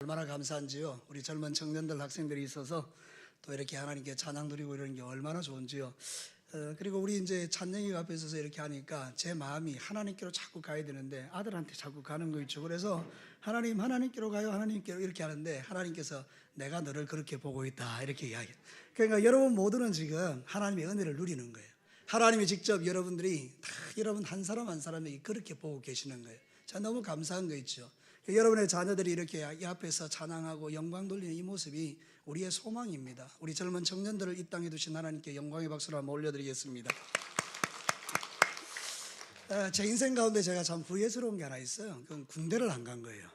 얼마나 감사한지요. 우리 젊은 청년들 학생들이 있어서 또 이렇게 하나님께 찬양 드리고 이러는 게 얼마나 좋은지요. 그리고 우리 이제 찬양이가 앞에 서서 이렇게 하니까 제 마음이 하나님께로 자꾸 가야 되는데 아들한테 자꾸 가는 거 있죠. 그래서 하나님께로 가요, 하나님께로 이렇게 하는데 하나님께서 내가 너를 그렇게 보고 있다 이렇게 이야기해요. 그러니까 여러분 모두는 지금 하나님의 은혜를 누리는 거예요. 하나님이 직접 여러분들이 다 여러분 한 사람 한 사람에게 그렇게 보고 계시는 거예요. 자, 너무 감사한 거 있죠. 여러분의 자녀들이 이렇게 이 앞에서 찬양하고 영광 돌리는 이 모습이 우리의 소망입니다. 우리 젊은 청년들을 이 땅에 두신 하나님께 영광의 박수를 한번 올려드리겠습니다. 제 인생 가운데 제가 참 후회스러운 게 하나 있어요. 그건 군대를 안 간 거예요.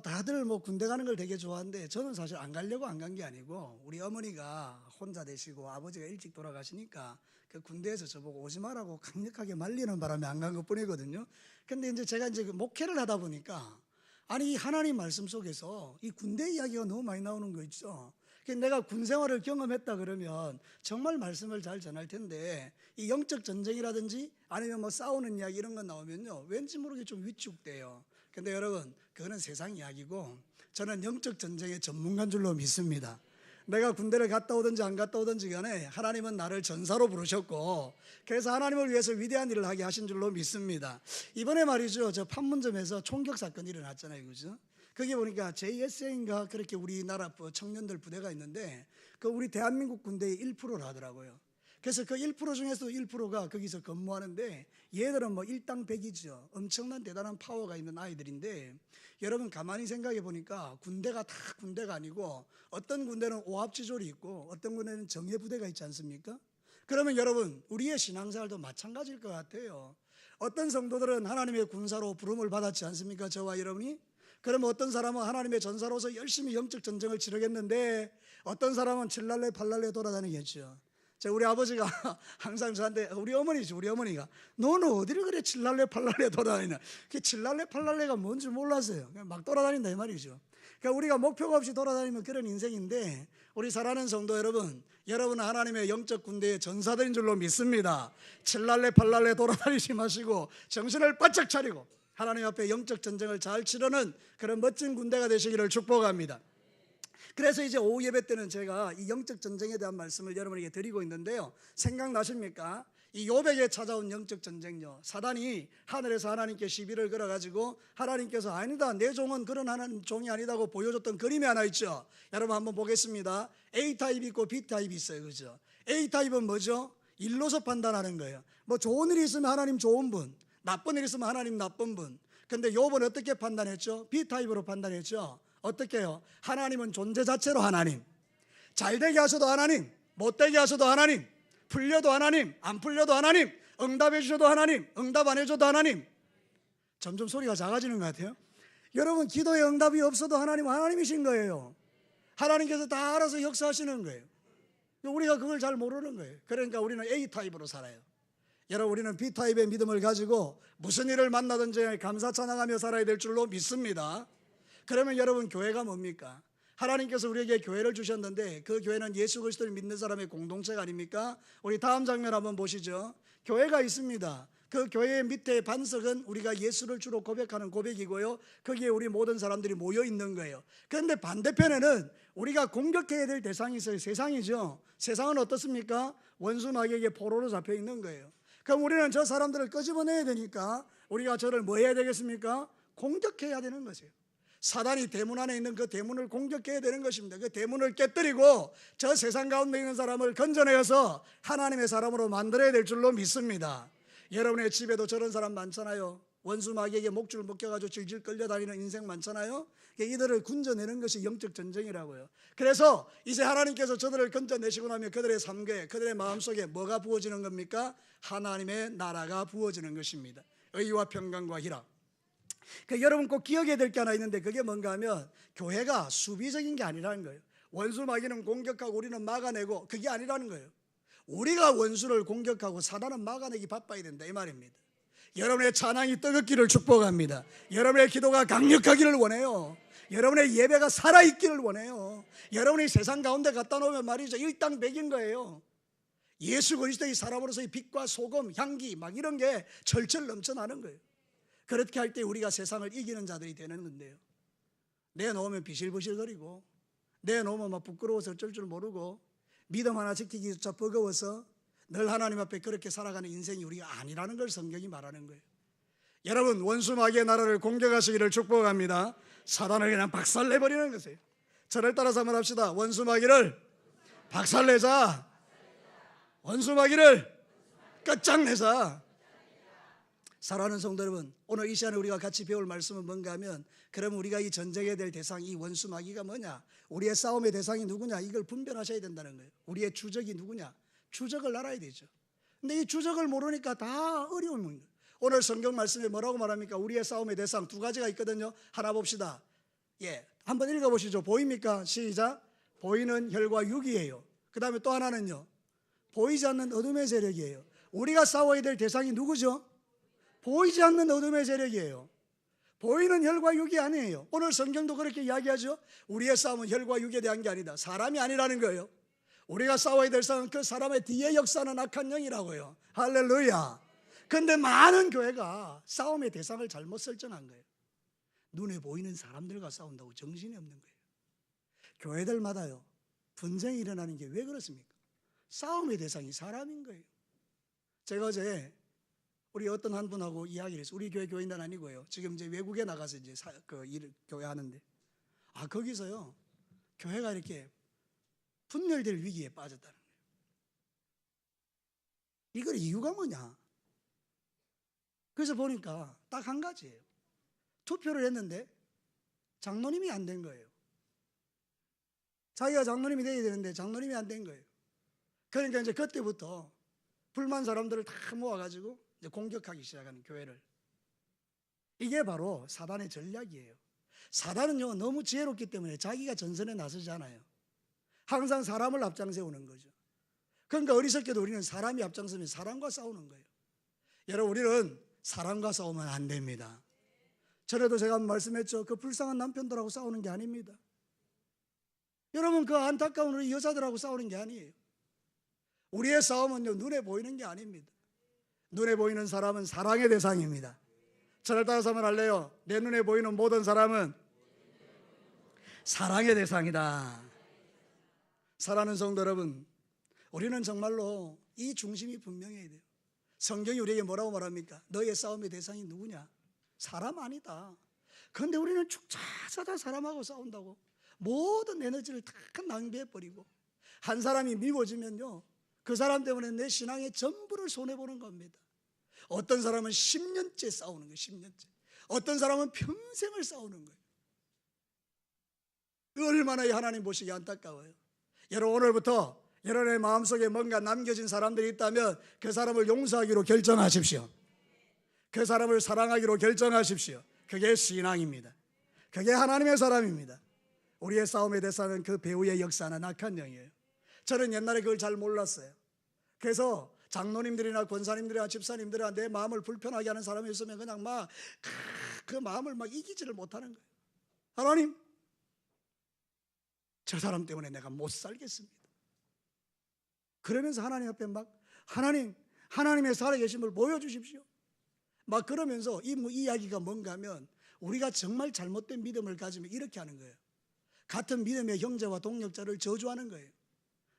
다들 뭐 군대 가는 걸 되게 좋아하는데 저는 사실 안 가려고 안 간 게 아니고 우리 어머니가 혼자 되시고 아버지가 일찍 돌아가시니까 그 군대에서 저보고 오지 마라고 강력하게 말리는 바람에 안 간 것뿐이거든요. 근데 이제 제가 이제 그 목회를 하다 보니까 아니 이 하나님 말씀 속에서 이 군대 이야기가 너무 많이 나오는 거 있죠. 내가 군 생활을 경험했다 그러면 정말 말씀을 잘 전할 텐데 이 영적 전쟁이라든지 아니면 뭐 싸우는 이야기 이런 거 나오면요 왠지 모르게 좀 위축돼요. 근데 여러분 그거는 세상 이야기고 저는 영적 전쟁의 전문가인 줄로 믿습니다. 내가 군대를 갔다 오든지 안 갔다 오든지 간에 하나님은 나를 전사로 부르셨고 그래서 하나님을 위해서 위대한 일을 하게 하신 줄로 믿습니다. 이번에 말이죠, 저 판문점에서 총격 사건이 일어났잖아요, 그죠? 거기 보니까 JSA인가 그렇게 우리나라 청년들 부대가 있는데 그 우리 대한민국 군대의 1%를 하더라고요. 그래서 그 1% 중에서 1%가 거기서 근무하는데 얘들은 뭐 일당백이죠. 엄청난 대단한 파워가 있는 아이들인데 여러분 가만히 생각해 보니까 군대가 다 군대가 아니고 어떤 군대는 오합지졸이 있고 어떤 군대는 정예부대가 있지 않습니까? 그러면 여러분 우리의 신앙생활도 마찬가지일 것 같아요. 어떤 성도들은 하나님의 군사로 부름을 받았지 않습니까? 저와 여러분이? 그러면 어떤 사람은 하나님의 전사로서 열심히 영적 전쟁을 치르겠는데 어떤 사람은 칠랄레 팔랄레 돌아다니겠죠. 우리 아버지가 항상 저한테 우리 어머니죠. 우리 어머니가 너는 어디를 그래 칠랄레 팔랄레 돌아다니냐. 그 칠랄레 팔랄레가 뭔지 몰랐어요. 그냥 막 돌아다닌다 이 말이죠. 그러니까 우리가 목표가 없이 돌아다니면 그런 인생인데 우리 사랑하는 성도 여러분, 여러분은 하나님의 영적 군대의 전사들인 줄로 믿습니다. 칠랄레 팔랄레 돌아다니지 마시고 정신을 바짝 차리고 하나님 앞에 영적 전쟁을 잘 치르는 그런 멋진 군대가 되시기를 축복합니다. 그래서 이제 오후 예배 때는 제가 이 영적 전쟁에 대한 말씀을 여러분에게 드리고 있는데요. 생각나십니까? 이 욥에게 찾아온 영적 전쟁요. 사단이 하늘에서 하나님께 시비를 걸어가지고 하나님께서 아니다, 내 종은 그런 하나님 종이 아니다고 보여줬던 그림이 하나 있죠. 여러분 한번 보겠습니다. A타입이 있고 B타입이 있어요, 그죠? A타입은 뭐죠? 일로서 판단하는 거예요. 뭐 좋은 일이 있으면 하나님 좋은 분, 나쁜 일이 있으면 하나님 나쁜 분. 근데 욥은 어떻게 판단했죠? B타입으로 판단했죠. 어떻게 해요? 하나님은 존재 자체로 하나님, 잘되게 하셔도 하나님, 못되게 하셔도 하나님, 풀려도 하나님, 안 풀려도 하나님, 응답해 주셔도 하나님, 응답 안 해줘도 하나님. 점점 소리가 작아지는 것 같아요. 여러분 기도에 응답이 없어도 하나님은 하나님이신 거예요. 하나님께서 다 알아서 역사하시는 거예요. 우리가 그걸 잘 모르는 거예요. 그러니까 우리는 A타입으로 살아요. 여러분 우리는 B타입의 믿음을 가지고 무슨 일을 만나든지 감사 찬양하며 살아야 될 줄로 믿습니다. 그러면 여러분 교회가 뭡니까? 하나님께서 우리에게 교회를 주셨는데 그 교회는 예수 그리스도를 믿는 사람의 공동체가 아닙니까? 우리 다음 장면 한번 보시죠. 교회가 있습니다. 그 교회의 밑에 반석은 우리가 예수를 주로 고백하는 고백이고요. 거기에 우리 모든 사람들이 모여 있는 거예요. 그런데 반대편에는 우리가 공격해야 될 대상이 있어요. 세상이죠. 세상은 어떻습니까? 원수 마귀에게 포로로 잡혀 있는 거예요. 그럼 우리는 저 사람들을 끄집어내야 되니까 우리가 저를 뭐 해야 되겠습니까? 공격해야 되는 것이에요. 사단이 대문 안에 있는 그 대문을 공격해야 되는 것입니다. 그 대문을 깨뜨리고 저 세상 가운데 있는 사람을 건져내어서 하나님의 사람으로 만들어야 될 줄로 믿습니다. 여러분의 집에도 저런 사람 많잖아요. 원수 마귀에게 목줄 묶여가지고 질질 끌려다니는 인생 많잖아요. 이들을 건져내는 것이 영적 전쟁이라고요. 그래서 이제 하나님께서 저들을 건져내시고 나면 그들의 삶에 그들의 마음속에 뭐가 부어지는 겁니까? 하나님의 나라가 부어지는 것입니다. 의와 평강과 희락. 여러분 꼭 기억해야 될 게 하나 있는데 그게 뭔가 하면 교회가 수비적인 게 아니라는 거예요. 원수 마귀는 공격하고 우리는 막아내고 그게 아니라는 거예요. 우리가 원수를 공격하고 사단은 막아내기 바빠야 된다 이 말입니다. 여러분의 찬양이 뜨겁기를 축복합니다. 여러분의 기도가 강력하기를 원해요. 여러분의 예배가 살아있기를 원해요. 여러분이 세상 가운데 갖다 놓으면 말이죠 일당백인 거예요. 예수 그리스도의 사람으로서의 빛과 소금, 향기 막 이런 게 절철 넘쳐나는 거예요. 그렇게 할 때 우리가 세상을 이기는 자들이 되는 건데요. 내놓으면 비실비실거리고, 내놓으면 막 부끄러워서 어쩔 줄 모르고, 믿음 하나 지키기조차 버거워서 늘 하나님 앞에 그렇게 살아가는 인생이 우리가 아니라는 걸 성경이 말하는 거예요. 여러분, 원수 마귀의 나라를 공격하시기를 축복합니다. 사단을 그냥 박살내버리는 것이에요. 저를 따라서 한번 합시다. 원수 마귀를 박살내자. 원수 마귀를 끝장내자. 사랑하는 성도 여러분, 오늘 이 시간에 우리가 같이 배울 말씀은 뭔가 하면, 그러면 우리가 이 전쟁해야 될 대상, 이 원수 마귀가 뭐냐, 우리의 싸움의 대상이 누구냐, 이걸 분별하셔야 된다는 거예요. 우리의 주적이 누구냐, 주적을 알아야 되죠. 근데 이 주적을 모르니까 다 어려운 거예요. 오늘 성경 말씀에 뭐라고 말합니까? 우리의 싸움의 대상 두 가지가 있거든요. 하나 봅시다. 한번 읽어보시죠. 보입니까? 시작. 보이는 혈과 육이에요. 그 다음에 또 하나는요, 보이지 않는 어둠의 세력이에요. 우리가 싸워야 될 대상이 누구죠? 보이지 않는 어둠의 세력이에요. 보이는 혈과 육이 아니에요. 오늘 성경도 그렇게 이야기하죠. 우리의 싸움은 혈과 육에 대한 게 아니다. 사람이 아니라는 거예요. 우리가 싸워야 될 싸움은 그 사람의 뒤에 역사는 악한 영이라고요. 할렐루야. 그런데 많은 교회가 싸움의 대상을 잘못 설정한 거예요. 눈에 보이는 사람들과 싸운다고 정신이 없는 거예요. 교회들마다요, 분쟁이 일어나는 게 왜 그렇습니까? 싸움의 대상이 사람인 거예요. 제가 어제 우리 어떤 한 분하고 이야기를 했어요. 우리 교회는 아니고요. 지금 이제 외국에 나가서 이제 교회 하는데, 거기서요, 교회가 이렇게 분열될 위기에 빠졌다는 거예요. 이걸 이유가 뭐냐? 그래서 보니까 딱 한 가지예요. 투표를 했는데 장로님이 안 된 거예요. 자기가 장로님이 돼야 되는데 장로님이 안 된 거예요. 그러니까 이제 그때부터 불만 사람들을 다 모아가지고 이제 공격하기 시작하는 교회를. 이게 바로 사단의 전략이에요. 사단은요, 너무 지혜롭기 때문에 자기가 전선에 나서잖아요. 항상 사람을 앞장세우는 거죠. 그러니까 어리석게도 우리는 사람이 앞장서면 사람과 싸우는 거예요. 여러분, 우리는 사람과 싸우면 안 됩니다. 전에도 제가 말씀했죠. 그 불쌍한 남편들하고 싸우는 게 아닙니다. 여러분, 그 안타까운 우리 여자들하고 싸우는 게 아니에요. 우리의 싸움은요, 눈에 보이는 게 아닙니다. 눈에 보이는 사람은 사랑의 대상입니다. 저를 따라서 한번 할래요? 내 눈에 보이는 모든 사람은 사랑의 대상이다. 사랑하는 성도 여러분, 우리는 정말로 이 중심이 분명해야 돼요. 성경이 우리에게 뭐라고 말합니까? 너의 싸움의 대상이 누구냐? 사람 아니다. 그런데 우리는 축차차다 사람하고 싸운다고 모든 에너지를 다 낭비해버리고, 한 사람이 미워지면요, 그 사람 때문에 내 신앙의 전부를 손해보는 겁니다. 어떤 사람은 10년째 싸우는 거예요. 10년째. 어떤 사람은 평생을 싸우는 거예요. 얼마나 하나님 보시기 안타까워요. 여러분, 오늘부터 여러분의 마음속에 뭔가 남겨진 사람들이 있다면 그 사람을 용서하기로 결정하십시오. 그 사람을 사랑하기로 결정하십시오. 그게 신앙입니다. 그게 하나님의 사람입니다. 우리의 싸움의 대상은 그 배후의 역사는 악한 영이에요. 저는 옛날에 그걸 잘 몰랐어요. 그래서 장로님들이나 권사님들이나 집사님들이나 내 마음을 불편하게 하는 사람이 있으면 그냥 막 그 마음을 막 이기지를 못하는 거예요. 하나님, 저 사람 때문에 내가 못 살겠습니다. 그러면서 하나님 앞에 막 하나님의 살아계심을 보여주십시오. 막 그러면서 이 이야기가 뭔가 하면 우리가 정말 잘못된 믿음을 가지면 이렇게 하는 거예요. 같은 믿음의 형제와 동력자를 저주하는 거예요.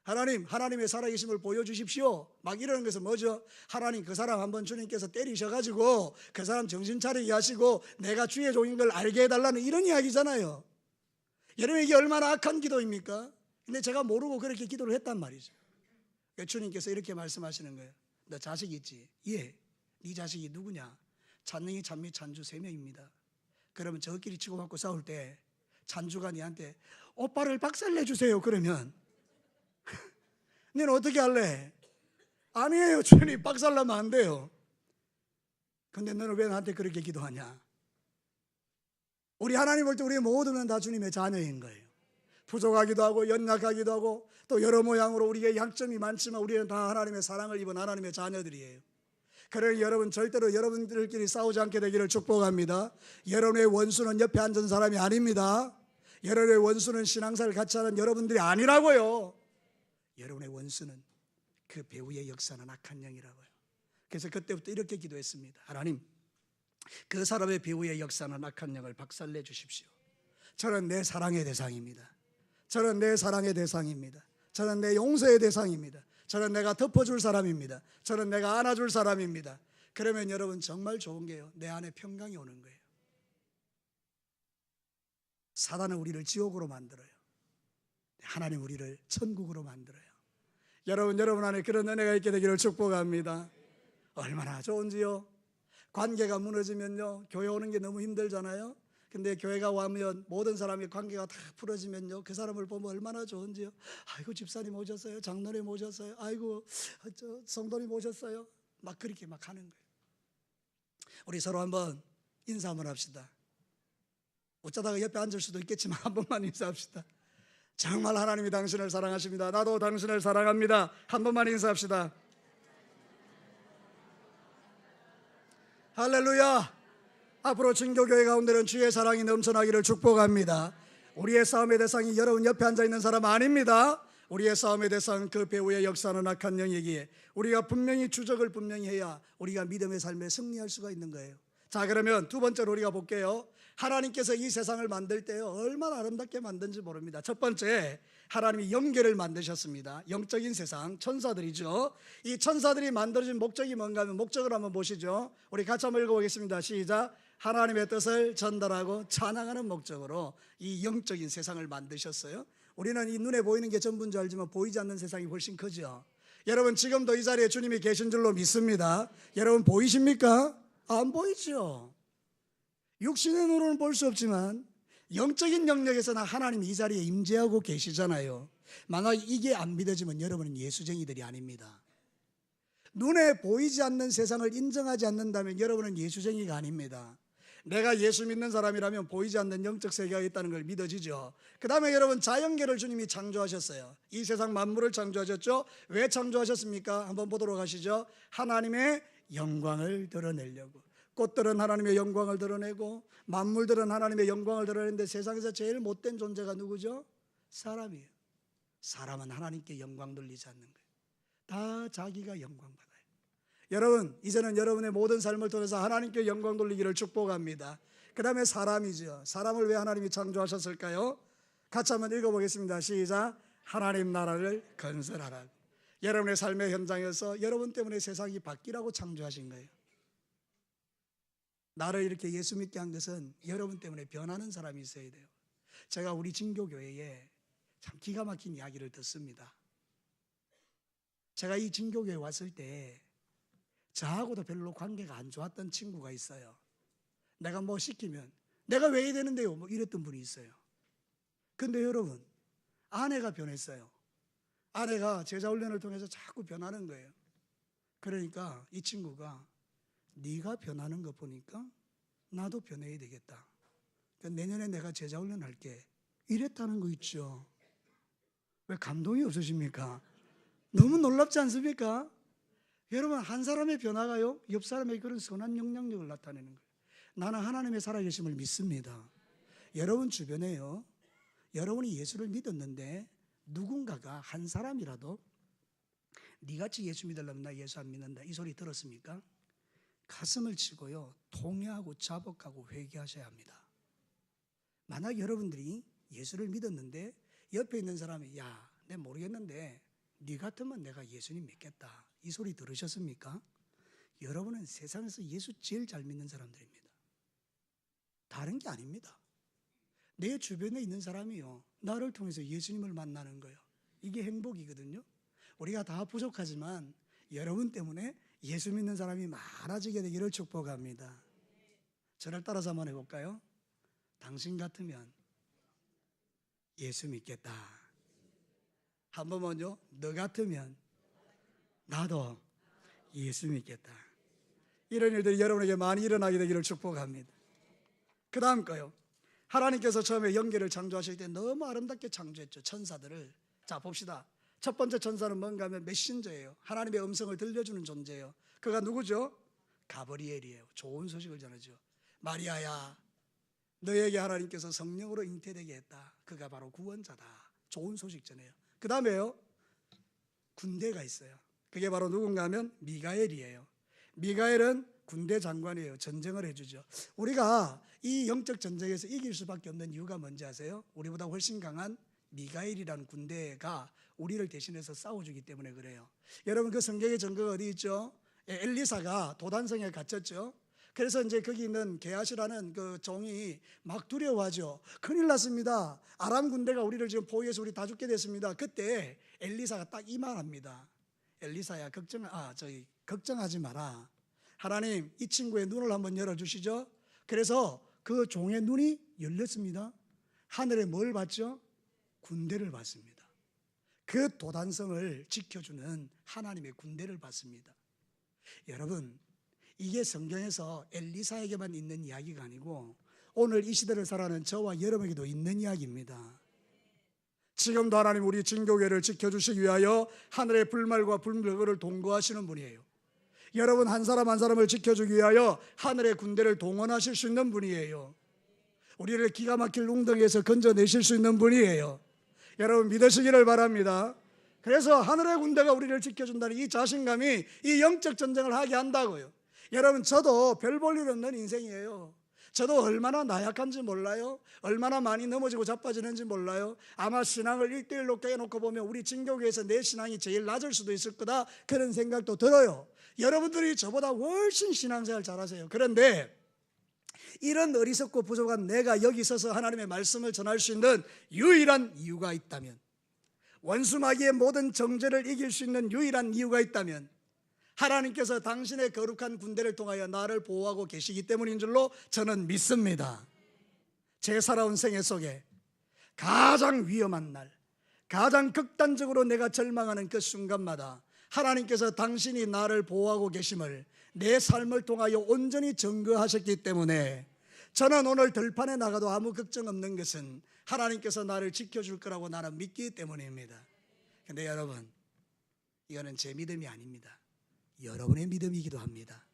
하나님, 하나님의 살아계심을 보여주십시오. 막 이러는 것은 뭐죠? 하나님, 그 사람 한번 주님께서 때리셔가지고 그 사람 정신 차리게 하시고 내가 주의 종인 걸 알게 해달라는 이런 이야기잖아요. 여러분, 이게 얼마나 악한 기도입니까? 근데 제가 모르고 그렇게 기도를 했단 말이죠. 주님께서 이렇게 말씀하시는 거예요. 너 자식 있지? 예. 네 자식이 누구냐? 찬능이 찬미 찬주 3명입니다. 그러면 저끼리 치고받고 싸울 때 찬주가 니한테 오빠를 박살내주세요. 그러면 너는 어떻게 할래? 아니에요, 주님, 박살나면 안 돼요. 근데 너는 왜 나한테 그렇게 기도하냐? 우리 하나님 볼 때 우리 모두는 다 주님의 자녀인 거예요. 부족하기도 하고 연약하기도 하고 또 여러 모양으로 우리의 약점이 많지만 우리는 다 하나님의 사랑을 입은 하나님의 자녀들이에요. 그러니 여러분, 절대로 여러분들끼리 싸우지 않게 되기를 축복합니다. 여러분의 원수는 옆에 앉은 사람이 아닙니다. 여러분의 원수는 신앙사를 같이 하는 여러분들이 아니라고요. 여러분의 원수는 그 배후의 역사는 악한 영이라고요. 그래서 그때부터 이렇게 기도했습니다. 하나님, 그 사람의 배후의 역사는 악한 영을 박살내 주십시오. 저는 내 사랑의 대상입니다. 저는 내 사랑의 대상입니다. 저는 내 용서의 대상입니다. 저는 내가 덮어줄 사람입니다. 저는 내가 안아줄 사람입니다. 그러면 여러분 정말 좋은 게요, 내 안에 평강이 오는 거예요. 사단은 우리를 지옥으로 만들어요. 하나님 우리를 천국으로 만들어요. 여러분 안에 그런 은혜가 있게 되기를 축복합니다. 얼마나 좋은지요. 관계가 무너지면요, 교회 오는 게 너무 힘들잖아요. 근데 교회가 와면 모든 사람의 관계가 다 풀어지면요, 그 사람을 보면 얼마나 좋은지요. 아이고 집사님 오셨어요, 장로님 오셨어요, 아이고 성도님 오셨어요, 막 그렇게 막 하는 거예요. 우리 서로 한번 인사 한번 합시다. 어쩌다가 옆에 앉을 수도 있겠지만 한 번만 인사합시다. 정말 하나님이 당신을 사랑하십니다. 나도 당신을 사랑합니다. 한 번만 인사합시다. 할렐루야. 앞으로 진교교회 가운데는 주의 사랑이 넘쳐나기를 축복합니다. 우리의 싸움의 대상이 여러분 옆에 앉아있는 사람 아닙니다. 우리의 싸움의 대상은 그 배후에 역사하는 악한 영이기에 우리가 분명히 주적을 분명히 해야 우리가 믿음의 삶에 승리할 수가 있는 거예요. 자, 그러면 두 번째로 우리가 볼게요. 하나님께서 이 세상을 만들 때요, 얼마나 아름답게 만든지 모릅니다. 첫 번째, 하나님이 영계를 만드셨습니다. 영적인 세상, 천사들이죠. 이 천사들이 만들어진 목적이 뭔가 하면 목적을 한번 보시죠. 우리 같이 한번 읽어보겠습니다. 시작. 하나님의 뜻을 전달하고 찬양하는 목적으로 이 영적인 세상을 만드셨어요. 우리는 이 눈에 보이는 게 전부인 줄 알지만 보이지 않는 세상이 훨씬 크죠. 여러분 지금도 이 자리에 주님이 계신 줄로 믿습니다. 여러분 보이십니까? 안 보이죠. 육신의 눈으로는 볼 수 없지만 영적인 영역에서는 하나님이 이 자리에 임재하고 계시잖아요. 만약 이게 안 믿어지면 여러분은 예수쟁이들이 아닙니다. 눈에 보이지 않는 세상을 인정하지 않는다면 여러분은 예수쟁이가 아닙니다. 내가 예수 믿는 사람이라면 보이지 않는 영적 세계가 있다는 걸 믿어지죠. 그 다음에 여러분 자연계를 주님이 창조하셨어요. 이 세상 만물을 창조하셨죠. 왜 창조하셨습니까? 한번 보도록 하시죠. 하나님의 영광을 드러내려고. 꽃들은 하나님의 영광을 드러내고 만물들은 하나님의 영광을 드러내는데 세상에서 제일 못된 존재가 누구죠? 사람이에요. 사람은 하나님께 영광 돌리지 않는 거예요. 다 자기가 영광 받아요. 여러분 이제는 여러분의 모든 삶을 통해서 하나님께 영광 돌리기를 축복합니다. 그 다음에 사람이죠. 사람을 왜 하나님이 창조하셨을까요? 같이 한번 읽어보겠습니다. 시작. 하나님 나라를 건설하라고. 여러분의 삶의 현장에서 여러분 때문에 세상이 바뀌라고 창조하신 거예요. 나를 이렇게 예수 믿게 한 것은 여러분 때문에 변하는 사람이 있어야 돼요. 제가 우리 진교교회에 참 기가 막힌 이야기를 듣습니다. 제가 이 진교교회에 왔을 때 저하고도 별로 관계가 안 좋았던 친구가 있어요. 내가 뭐 시키면 내가 왜 이래야 되는데요? 뭐 이랬던 분이 있어요. 근데 여러분 아내가 변했어요. 아내가 제자훈련을 통해서 자꾸 변하는 거예요. 그러니까 이 친구가 네가 변하는 거 보니까 나도 변해야 되겠다. 그러니까 내년에 내가 제자훈련 할게. 이랬다는 거 있죠. 왜 감동이 없으십니까? 너무 놀랍지 않습니까? 여러분 한 사람의 변화가요 옆 사람의 그런 선한 영향력을 나타내는 거예요. 나는 하나님의 살아계심을 믿습니다. 여러분 주변에요, 여러분이 예수를 믿었는데 누군가가 한 사람이라도 네같이 예수 믿으려면 나 예수 안 믿는다 이 소리 들었습니까? 가슴을 치고요 통회하고 자복하고 회개하셔야 합니다. 만약 여러분들이 예수를 믿었는데 옆에 있는 사람이 야, 내 모르겠는데 네 같으면 내가 예수님 믿겠다 이 소리 들으셨습니까? 여러분은 세상에서 예수 제일 잘 믿는 사람들입니다. 다른 게 아닙니다. 내 주변에 있는 사람이요 나를 통해서 예수님을 만나는 거예요. 이게 행복이거든요. 우리가 다 부족하지만 여러분 때문에 예수 믿는 사람이 많아지게 되기를 축복합니다. 저를 따라서 한번 해볼까요? 당신 같으면 예수 믿겠다. 한 번만요. 너 같으면 나도 예수 믿겠다. 이런 일들이 여러분에게 많이 일어나게 되기를 축복합니다. 그 다음 거요. 하나님께서 처음에 영계를 창조하실 때 너무 아름답게 창조했죠. 천사들을. 자 봅시다. 첫 번째 천사는 뭔가 하면 메신저예요. 하나님의 음성을 들려주는 존재예요. 그가 누구죠? 가브리엘이에요. 좋은 소식을 전하죠. 마리아야 너에게 하나님께서 성령으로 잉태되게 했다. 그가 바로 구원자다. 좋은 소식 전해요. 그 다음에요 군대가 있어요. 그게 바로 누군가 하면 미가엘이에요. 미가엘은 군대 장관이에요. 전쟁을 해주죠. 우리가 이 영적 전쟁에서 이길 수밖에 없는 이유가 뭔지 아세요? 우리보다 훨씬 강한 미가엘이라는 군대가 우리를 대신해서 싸워주기 때문에 그래요. 여러분, 그 성경의 증거가 어디 있죠? 엘리사가 도단성에 갇혔죠. 그래서 이제 거기 있는 게하시라는 그 종이 막 두려워하죠. 큰일 났습니다. 아람 군대가 우리를 지금 포위해서 우리 다 죽게 됐습니다. 그때 엘리사가 딱 이 말합니다. 엘리사야, 걱정하지 마라. 하나님, 이 친구의 눈을 한번 열어주시죠. 그래서 그 종의 눈이 열렸습니다. 하늘에 뭘 봤죠? 군대를 봤습니다. 그 도단성을 지켜주는 하나님의 군대를 봤습니다. 여러분, 이게 성경에서 엘리사에게만 있는 이야기가 아니고 오늘 이 시대를 살아가는 저와 여러분에게도 있는 이야기입니다. 지금도 하나님 우리 진교회를 지켜주시기 위하여 하늘의 불말과 불멸을 동거하시는 분이에요. 여러분 한 사람 한 사람을 지켜주기 위하여 하늘의 군대를 동원하실 수 있는 분이에요. 우리를 기가 막힐 웅덩이에서 건져내실 수 있는 분이에요. 여러분 믿으시기를 바랍니다. 그래서 하늘의 군대가 우리를 지켜준다는 이 자신감이 이 영적 전쟁을 하게 한다고요. 여러분, 저도 별 볼 일 없는 인생이에요. 저도 얼마나 나약한지 몰라요. 얼마나 많이 넘어지고 자빠지는지 몰라요. 아마 신앙을 1대1로 깨놓고 보면 우리 진교회에서 내 신앙이 제일 낮을 수도 있을 거다, 그런 생각도 들어요. 여러분들이 저보다 훨씬 신앙생활 잘하세요. 그런데 이런 어리석고 부족한 내가 여기 서서 하나님의 말씀을 전할 수 있는 유일한 이유가 있다면, 원수 마귀의 모든 정죄를 이길 수 있는 유일한 이유가 있다면 하나님께서 당신의 거룩한 군대를 통하여 나를 보호하고 계시기 때문인 줄로 저는 믿습니다. 제 살아온 생애 속에 가장 위험한 날, 가장 극단적으로 내가 절망하는 그 순간마다 하나님께서 당신이 나를 보호하고 계심을 내 삶을 통하여 온전히 증거하셨기 때문에 저는 오늘 들판에 나가도 아무 걱정 없는 것은 하나님께서 나를 지켜줄 거라고 나는 믿기 때문입니다. 그런데 여러분, 이거는 제 믿음이 아닙니다. 여러분의 믿음이기도 합니다.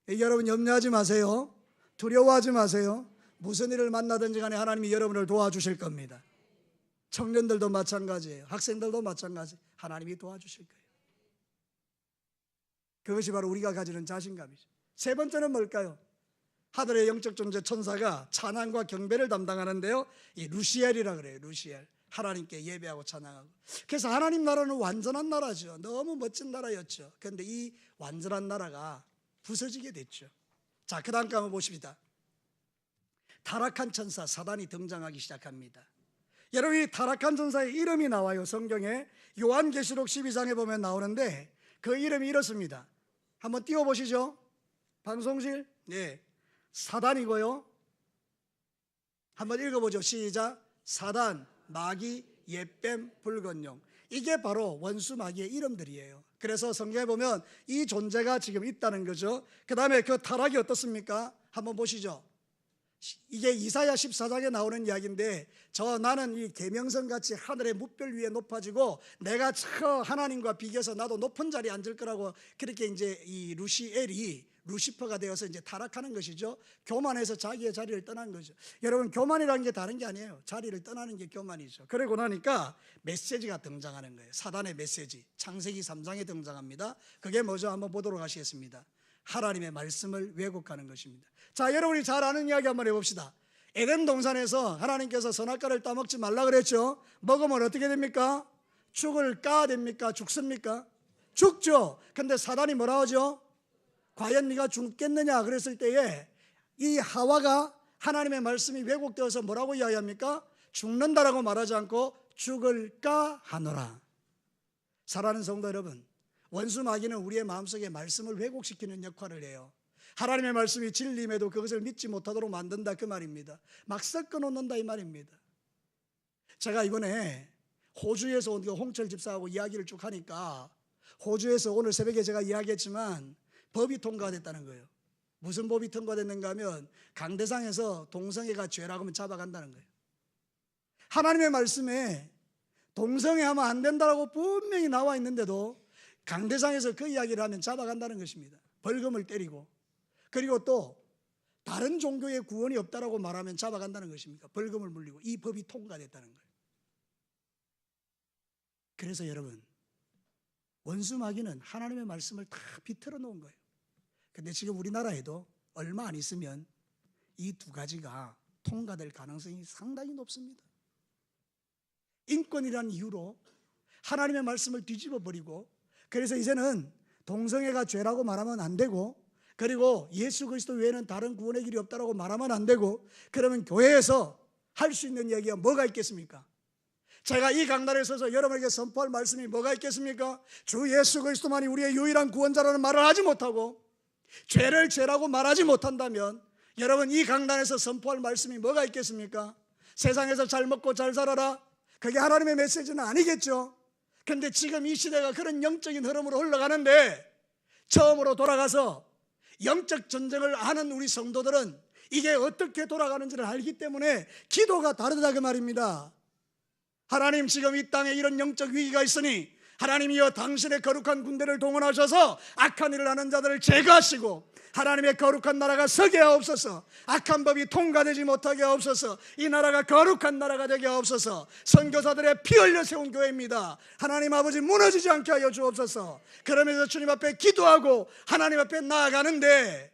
여러분 염려하지 마세요. 두려워하지 마세요. 무슨 일을 만나든지 간에 하나님이 여러분을 도와주실 겁니다. 청년들도 마찬가지예요. 학생들도 마찬가지. 하나님이 도와주실 거예요. 그것이 바로 우리가 가지는 자신감이죠. 세 번째는 뭘까요? 하늘의 영적 존재 천사가 찬양과 경배를 담당하는데요, 이 루시엘이라 그래요. 루시엘. 하나님께 예배하고 찬양하고. 그래서 하나님 나라는 완전한 나라죠. 너무 멋진 나라였죠. 그런데 이 완전한 나라가 부서지게 됐죠. 자, 그 다음 거 한번 보십니다. 타락한 천사 사단이 등장하기 시작합니다. 여러분, 이 타락한 천사의 이름이 나와요. 성경에 요한계시록 12장에 보면 나오는데 그 이름이 이렇습니다. 한번 띄워보시죠. 방송실. 네, 사단이고요. 한번 읽어보죠. 시작. 사단, 마귀, 옅뱀, 붉은 용. 이게 바로 원수 마귀의 이름들이에요. 그래서 성경에 보면 이 존재가 지금 있다는 거죠. 그 다음에 그 타락이 어떻습니까? 한번 보시죠. 이게 이사야 14장에 나오는 이야기인데, 나는 이 계명선 같이 하늘의 뭇별 위에 높아지고 내가 저 하나님과 비교해서 나도 높은 자리에 앉을 거라고, 그렇게 이제 이 루시퍼가 되어서 이제 타락하는 것이죠. 교만해서 자기의 자리를 떠난 거죠. 여러분, 교만이라는 게 다른 게 아니에요. 자리를 떠나는 게 교만이죠. 그러고 나니까 메시지가 등장하는 거예요. 사단의 메시지. 창세기 3장에 등장합니다. 그게 뭐죠? 한번 보도록 하시겠습니다. 하나님의 말씀을 왜곡하는 것입니다. 자, 여러분이 잘 아는 이야기 한번 해봅시다. 에덴 동산에서 하나님께서 선악과를 따먹지 말라 그랬죠. 먹으면 어떻게 됩니까? 죽을까 됩니까? 죽습니까? 죽죠. 근데 사단이 뭐라 하죠? 과연 네가 죽겠느냐 그랬을 때에 이 하와가 하나님의 말씀이 왜곡되어서 뭐라고 이야기합니까? 죽는다라고 말하지 않고 죽을까 하노라. 사랑하는 성도 여러분, 원수 마귀는 우리의 마음속에 말씀을 왜곡시키는 역할을 해요. 하나님의 말씀이 진리임에도 그것을 믿지 못하도록 만든다, 그 말입니다. 막 섞어놓는다, 이 말입니다. 제가 이번에 호주에서 온 홍철 집사하고 이야기를 쭉 하니까, 호주에서 오늘 새벽에 제가 이야기했지만 법이 통과됐다는 거예요. 무슨 법이 통과됐는가 하면 강대상에서 동성애가 죄라고 하면 잡아간다는 거예요. 하나님의 말씀에 동성애하면 안 된다고 분명히 나와 있는데도 강대상에서 그 이야기를 하면 잡아간다는 것입니다. 벌금을 때리고, 그리고 또 다른 종교의 구원이 없다라고 말하면 잡아간다는 것입니다. 벌금을 물리고. 이 법이 통과됐다는 거예요. 그래서 여러분, 원수 마귀는 하나님의 말씀을 다 비틀어 놓은 거예요. 근데 지금 우리나라에도 얼마 안 있으면 이 두 가지가 통과될 가능성이 상당히 높습니다. 인권이라는 이유로 하나님의 말씀을 뒤집어 버리고, 그래서 이제는 동성애가 죄라고 말하면 안 되고, 그리고 예수 그리스도 외에는 다른 구원의 길이 없다라고 말하면 안 되고, 그러면 교회에서 할 수 있는 얘기가 뭐가 있겠습니까? 제가 이 강단에 서서 여러분에게 선포할 말씀이 뭐가 있겠습니까? 주 예수 그리스도만이 우리의 유일한 구원자라는 말을 하지 못하고 죄를 죄라고 말하지 못한다면 여러분, 이 강단에서 선포할 말씀이 뭐가 있겠습니까? 세상에서 잘 먹고 잘 살아라, 그게 하나님의 메시지는 아니겠죠. 그런데 지금 이 시대가 그런 영적인 흐름으로 흘러가는데, 처음으로 돌아가서 영적 전쟁을 아는 우리 성도들은 이게 어떻게 돌아가는지를 알기 때문에 기도가 다르다 그 말입니다. 하나님, 지금 이 땅에 이런 영적 위기가 있으니 하나님이여 당신의 거룩한 군대를 동원하셔서 악한 일을 하는 자들을 제거하시고 하나님의 거룩한 나라가 서게 하옵소서. 악한 법이 통과되지 못하게 하옵소서. 이 나라가 거룩한 나라가 되게 하옵소서. 선교사들의 피 흘려 세운 교회입니다. 하나님 아버지, 무너지지 않게 하여 주옵소서. 그러면서 주님 앞에 기도하고 하나님 앞에 나아가는데,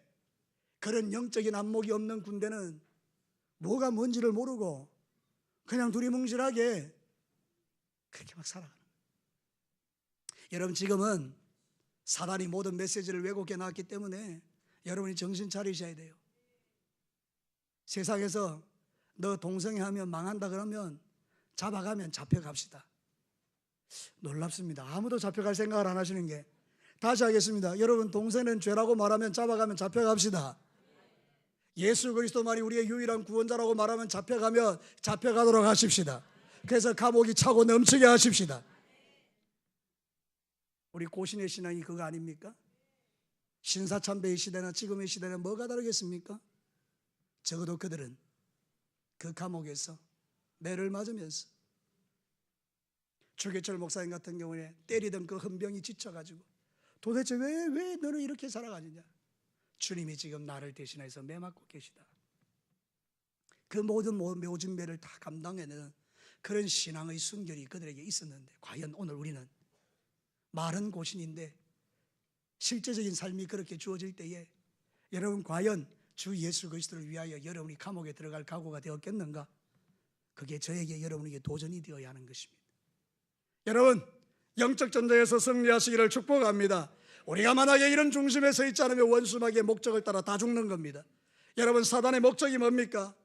그런 영적인 안목이 없는 군대는 뭐가 뭔지를 모르고 그냥 두리뭉실하게 그렇게 막 살아가는 거예요. 여러분, 지금은 사단이 모든 메시지를 왜곡해 놨기 때문에 여러분이 정신 차리셔야 돼요. 세상에서 너 동성애하면 망한다 그러면 잡아가면 잡혀갑시다. 놀랍습니다. 아무도 잡혀갈 생각을 안 하시는 게. 다시 하겠습니다. 여러분, 동성애는 죄라고 말하면 잡아가면 잡혀갑시다. 예수 그리스도만이 우리의 유일한 구원자라고 말하면 잡혀가면 잡혀가도록 하십시다. 그래서 감옥이 차고 넘치게 하십시다. 우리 고신의 신앙이 그거 아닙니까? 신사참배의 시대나 지금의 시대는 뭐가 다르겠습니까? 적어도 그들은 그 감옥에서 매를 맞으면서, 주계철 목사님 같은 경우에 때리던 그 헌병이 지쳐가지고 도대체 왜 너는 이렇게 살아가느냐, 주님이 지금 나를 대신해서 매 맞고 계시다. 그 모든 모진매를 다 감당해내는 그런 신앙의 순결이 그들에게 있었는데, 과연 오늘 우리는 말은 고신인데 실제적인 삶이 그렇게 주어질 때에 여러분, 과연 주 예수 그리스도를 위하여 여러분이 감옥에 들어갈 각오가 되었겠는가? 그게 저에게, 여러분에게 도전이 되어야 하는 것입니다. 여러분, 영적 전쟁에서 승리하시기를 축복합니다. 우리가 만약에 이런 중심에 서 있지 않으면 원수마귀의 목적을 따라 다 죽는 겁니다. 여러분, 사단의 목적이 뭡니까?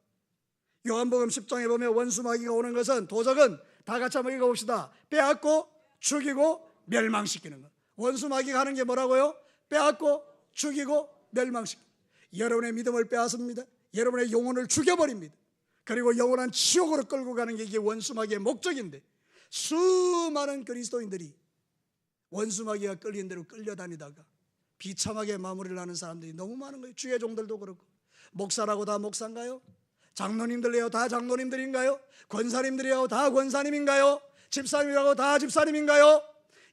요한복음 10장에 보면 원수마귀가 오는 것은, 도적은 다 같이 한번 읽어봅시다. 빼앗고 죽이고 멸망시키는 것. 원수마귀가 하는 게 뭐라고요? 빼앗고 죽이고 멸망시키는 것. 여러분의 믿음을 빼앗습니다. 여러분의 영혼을 죽여버립니다. 그리고 영원한 지옥으로 끌고 가는 게 이게 원수마귀의 목적인데, 수많은 그리스도인들이 원수마귀가 끌리는 대로 끌려다니다가 비참하게 마무리를 하는 사람들이 너무 많은 거예요. 주의 종들도 그렇고. 목사라고 다 목사인가요? 장로님들이요 다 장로님들인가요? 권사님들이요 다 권사님인가요? 집사님이라고 다 집사님인가요?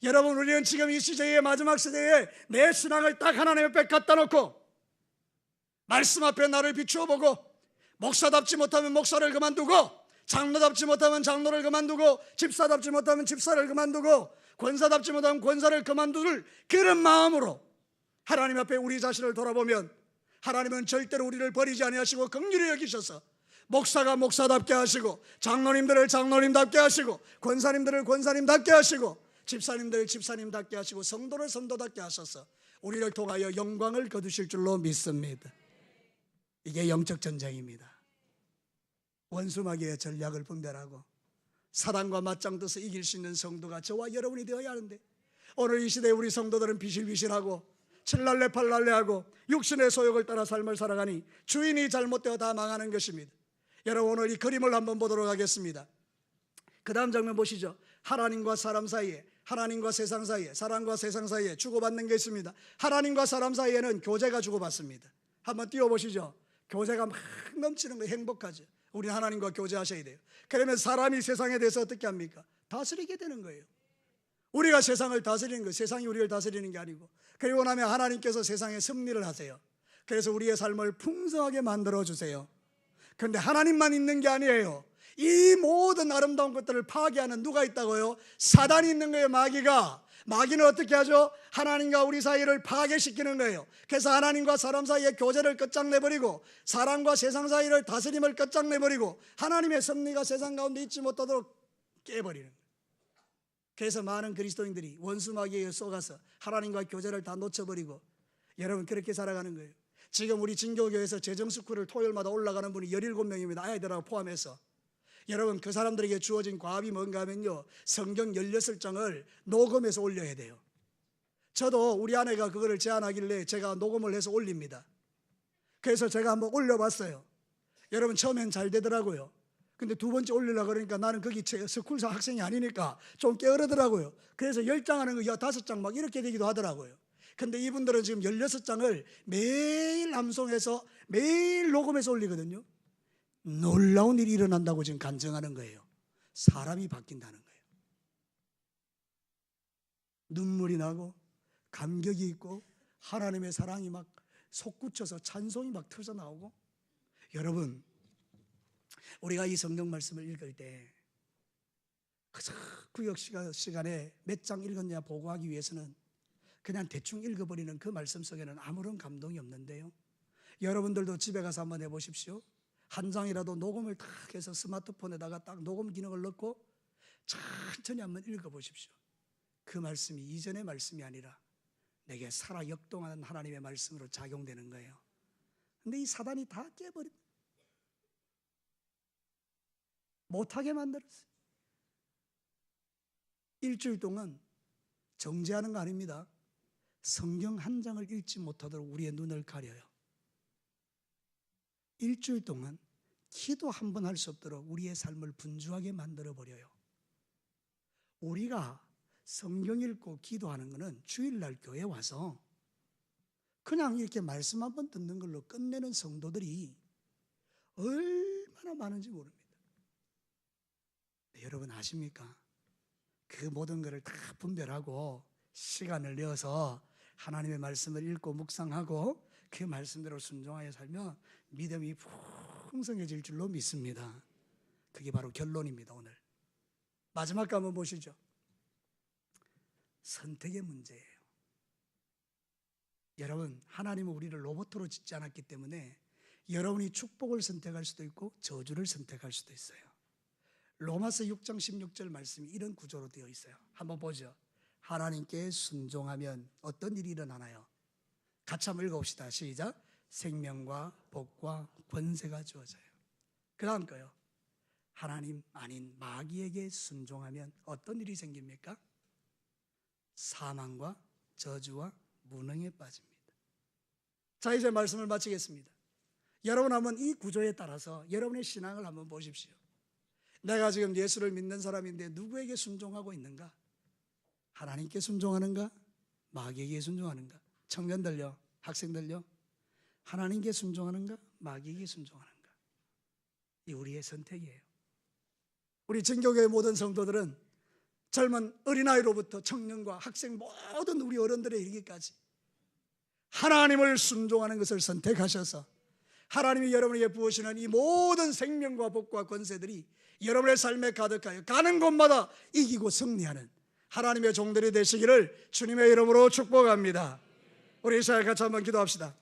여러분, 우리는 지금 이 시대의 마지막 시대에 내 신앙을 딱 하나님 앞에 갖다 놓고 말씀 앞에 나를 비추어 보고, 목사답지 못하면 목사를 그만두고, 장로답지 못하면 장로를 그만두고, 집사답지 못하면 집사를 그만두고, 권사답지 못하면 권사를 그만둘 그런 마음으로 하나님 앞에 우리 자신을 돌아보면, 하나님은 절대로 우리를 버리지 아니하시고 긍휼히 여기셔서 목사가 목사답게 하시고, 장로님들을 장로님답게 하시고, 권사님들을 권사님답게 하시고, 집사님들을 집사님답게 하시고, 성도를 성도답게 하셔서 우리를 통하여 영광을 거두실 줄로 믿습니다. 이게 영적 전쟁입니다. 원수마귀의 전략을 분별하고 사단과 맞짱떠서 이길 수 있는 성도가 저와 여러분이 되어야 하는데, 오늘 이 시대에 우리 성도들은 비실비실하고 칠랄레 팔랄레하고 육신의 소욕을 따라 삶을 살아가니 주인이 잘못되어 다 망하는 것입니다. 여러분, 오늘 이 그림을 한번 보도록 하겠습니다. 그 다음 장면 보시죠. 하나님과 사람 사이에, 하나님과 세상 사이에, 사람과 세상 사이에 주고받는 게 있습니다. 하나님과 사람 사이에는 교제가 주고받습니다. 한번 띄워보시죠. 교제가 막 넘치는 거 행복하죠. 우리 하나님과 교제하셔야 돼요. 그러면 사람이 세상에 대해서 어떻게 합니까? 다스리게 되는 거예요. 우리가 세상을 다스리는 거예요. 세상이 우리를 다스리는 게 아니고. 그리고 나면 하나님께서 세상에 섭리를 하세요. 그래서 우리의 삶을 풍성하게 만들어주세요. 그런데 하나님만 있는 게 아니에요. 이 모든 아름다운 것들을 파괴하는 누가 있다고요? 사단이 있는 거예요. 마귀가. 마귀는 어떻게 하죠? 하나님과 우리 사이를 파괴시키는 거예요. 그래서 하나님과 사람 사이의 교제를 끝장내버리고 사람과 세상 사이를 다스림을 끝장내버리고 하나님의 섭리가 세상 가운데 있지 못하도록 깨버리는 거예요. 그래서 많은 그리스도인들이 원수 마귀에 쏘가서 하나님과 교제를 다 놓쳐버리고, 여러분 그렇게 살아가는 거예요. 지금 우리 진교교회에서 재정스쿨을 토요일마다 올라가는 분이 17명입니다. 아이들하고 포함해서. 여러분 그 사람들에게 주어진 과업이 뭔가 하면요, 성경 16장을 녹음해서 올려야 돼요. 저도 우리 아내가 그거를 제안하길래 제가 녹음을 해서 올립니다. 그래서 제가 한번 올려봤어요. 여러분 처음엔 잘 되더라고요. 근데 두 번째 올리려고 그러니까 나는 거기 스쿨사 학생이 아니니까 좀 게으르더라고요. 그래서 10장 하는 거 5장 막 이렇게 되기도 하더라고요. 근데 이분들은 지금 16장을 매일 암송해서 매일 녹음해서 올리거든요. 놀라운 일이 일어난다고 지금 간증하는 거예요. 사람이 바뀐다는 거예요. 눈물이 나고 감격이 있고 하나님의 사랑이 막 솟구쳐서 찬송이 막 터져 나오고. 여러분 우리가 이 성경 말씀을 읽을 때 구역 시간에 몇 장 읽었냐 보고하기 위해서는 그냥 대충 읽어버리는 그 말씀 속에는 아무런 감동이 없는데요, 여러분들도 집에 가서 한번 해보십시오. 한 장이라도 녹음을 딱 해서 스마트폰에다가 딱 녹음 기능을 넣고 천천히 한번 읽어보십시오. 그 말씀이 이전의 말씀이 아니라 내게 살아 역동하는 하나님의 말씀으로 작용되는 거예요. 근데 이 사단이 다 깨버립니다. 못하게 만들었어요. 일주일 동안 정죄하는 거 아닙니다. 성경 한 장을 읽지 못하도록 우리의 눈을 가려요. 일주일 동안 기도 한 번 할 수 없도록 우리의 삶을 분주하게 만들어버려요. 우리가 성경 읽고 기도하는 것은 주일날 교회 와서 그냥 이렇게 말씀 한 번 듣는 걸로 끝내는 성도들이 얼마나 많은지 모릅니다. 여러분 아십니까? 그 모든 것을 다 분별하고 시간을 내어서 하나님의 말씀을 읽고 묵상하고 그 말씀대로 순종하여 살면 믿음이 풍성해질 줄로 믿습니다. 그게 바로 결론입니다. 오늘 마지막 거 한번 보시죠. 선택의 문제예요. 여러분 하나님은 우리를 로봇으로 짓지 않았기 때문에 여러분이 축복을 선택할 수도 있고 저주를 선택할 수도 있어요. 로마서 6장 16절 말씀이 이런 구조로 되어 있어요. 한번 보죠. 하나님께 순종하면 어떤 일이 일어나나요? 같이 한번 읽어봅시다. 시작. 생명과 복과 권세가 주어져요. 그 다음 거요. 하나님 아닌 마귀에게 순종하면 어떤 일이 생깁니까? 사망과 저주와 무능에 빠집니다. 자, 이제 말씀을 마치겠습니다. 여러분 한번 이 구조에 따라서 여러분의 신앙을 한번 보십시오. 내가 지금 예수를 믿는 사람인데 누구에게 순종하고 있는가? 하나님께 순종하는가? 마귀에게 순종하는가? 청년들요, 학생들요, 하나님께 순종하는가? 마귀에게 순종하는가? 이 우리의 선택이에요. 우리 진교교의 모든 성도들은 젊은 어린아이로부터 청년과 학생 모든 우리 어른들에 이르기까지 하나님을 순종하는 것을 선택하셔서 하나님이 여러분에게 부으시는 이 모든 생명과 복과 권세들이 여러분의 삶에 가득하여 가는 곳마다 이기고 승리하는 하나님의 종들이 되시기를 주님의 이름으로 축복합니다. 우리 이 시간 같이 한번 기도합시다.